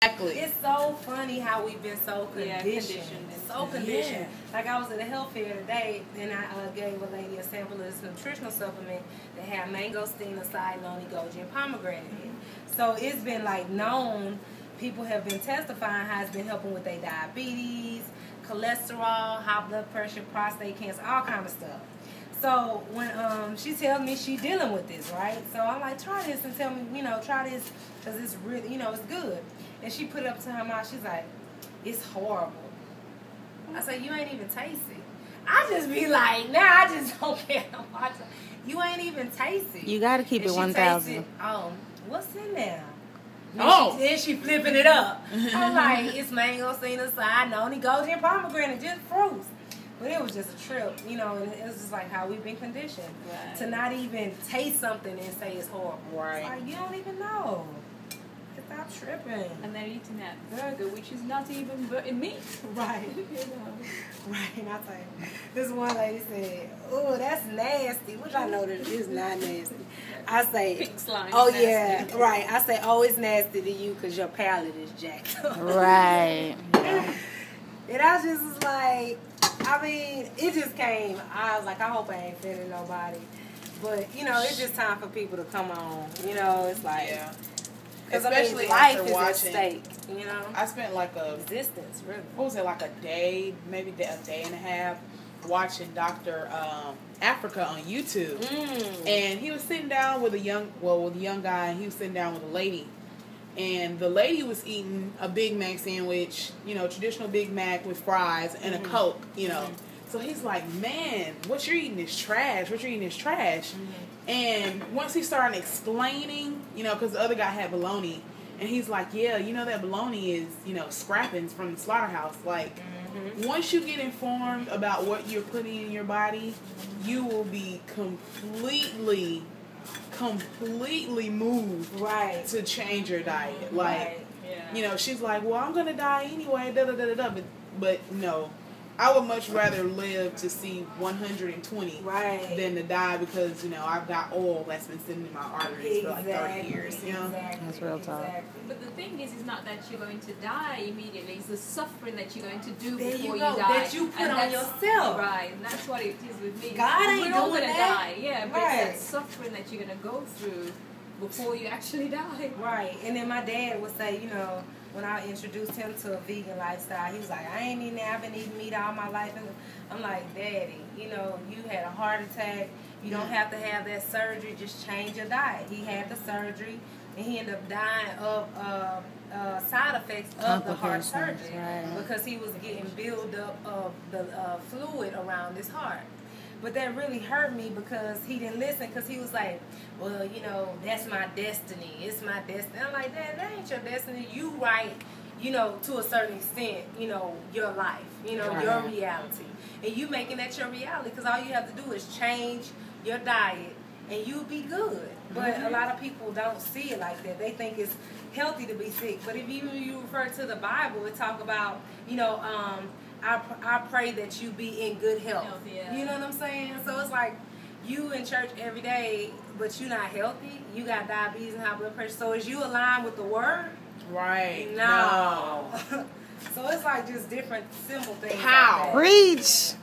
Exactly. It's so funny how we've been so conditioned. So conditioned. Yeah. Like I was at a health fair today, and I gave a lady a sample of this nutritional supplement that had mangosteen, acai, noni, goji, and pomegranate in it. So it's been like known. People have been testifying how it's been helping with their diabetes, cholesterol, high blood pressure, prostate cancer, all kind of stuff. So when she tells me she's dealing with this, right? So I'm like, try this and tell me, try this because it's really, it's good. And she put it up to her mouth. She's like, it's horrible. I said, you ain't even taste it. I just be like, nah, I just don't care. You ain't even taste it. You got to keep it 1,000. Oh, what's in there? Then she flipping it up. I'm like, it's mangosteen, acai, noni, goji, and pomegranate, just fruits. But it was just a trip, and it was just like how we've been conditioned to not even taste something and say it's horrible. Right. It's like, you don't even know. Stop tripping. And they're eating that burger, which is not even meat. Right. Right. And I tell you, this one lady said, "Oh, that's nasty," which I know that it's not nasty. I say, Pink slime. "Oh nasty. yeah, right." I say, "Oh, it's nasty to you because your palate is jacked up." Right. And I just was like, I mean, it just came. I was like, I hope I ain't offending nobody, but it's just time for people to come on. It's like. Yeah. Especially life is at stake, I spent like existence, really. What was it, like a day, maybe a day and a half, watching Dr. Africa on YouTube. And he was sitting down with a young guy, and he was sitting down with a lady. And the lady was eating a Big Mac sandwich, traditional Big Mac with fries and a Coke, So he's like, man, what you're eating is trash. What you're eating is trash. And once he started explaining, because the other guy had bologna, and he's like, yeah, that bologna is, scrappings from the slaughterhouse. Like, once you get informed about what you're putting in your body, you will be completely moved to change your diet. Like, she's like, well, I'm going to die anyway, da-da-da-da-da. But no. I would much rather live to see 120 than to die because, I've got oil that's been sitting in my arteries for like 30 years. That's real talk. But the thing is, it's not that you're going to die immediately. It's the suffering that you're going to do there before you go. you die. That you put on yourself. Right. And that's what it is with me. God ain't We're all doing going to that. die. Yeah, but it's that suffering that you're going to go through before you actually die. Right. And then my dad would say, when I introduced him to a vegan lifestyle, he was like, I ain't eating that. I've been eating meat all my life. And I'm like, Daddy, you had a heart attack. You don't have to have that surgery. Just change your diet. He had the surgery, and he ended up dying of side effects of the heart surgery because he was getting buildup of the fluid around his heart. But that really hurt me because he didn't listen because he was like, well, that's my destiny. It's my destiny. I'm like, Dad, that ain't your destiny. You write, to a certain extent, your life, your reality. And you making that your reality because all you have to do is change your diet and you'll be good. But a lot of people don't see it like that. They think it's healthy to be sick. But if you refer to the Bible, it talk about, I pray that you be in good health. You know what I'm saying? So it's like you in church every day, but you're not healthy. You got diabetes and high blood pressure. So is you aligned with the word? Right. No. So it's like just different simple things. How? Like Preach.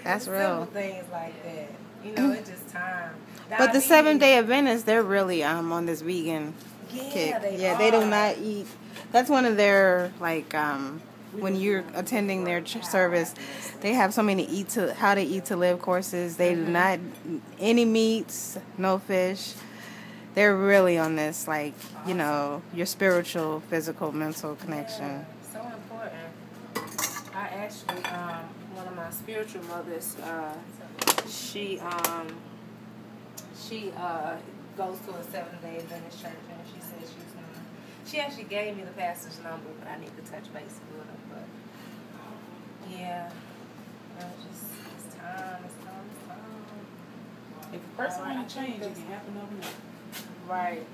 That's real. Simple things like that. It's just time. But the 7-Day Adventists, they're really on this vegan kick. They do not eat. That's one of their when you're attending their service, they have so many how to eat to live courses. They do not any meats, no fish. They're really on this your spiritual, physical, mental connection. So important. I actually one of my spiritual mothers, she goes to a 7-Day Adventist church, and she said she actually gave me the pastor's number, but I need to touch base with her. But yeah, it's time. If a person want to change, it can happen overnight. Right.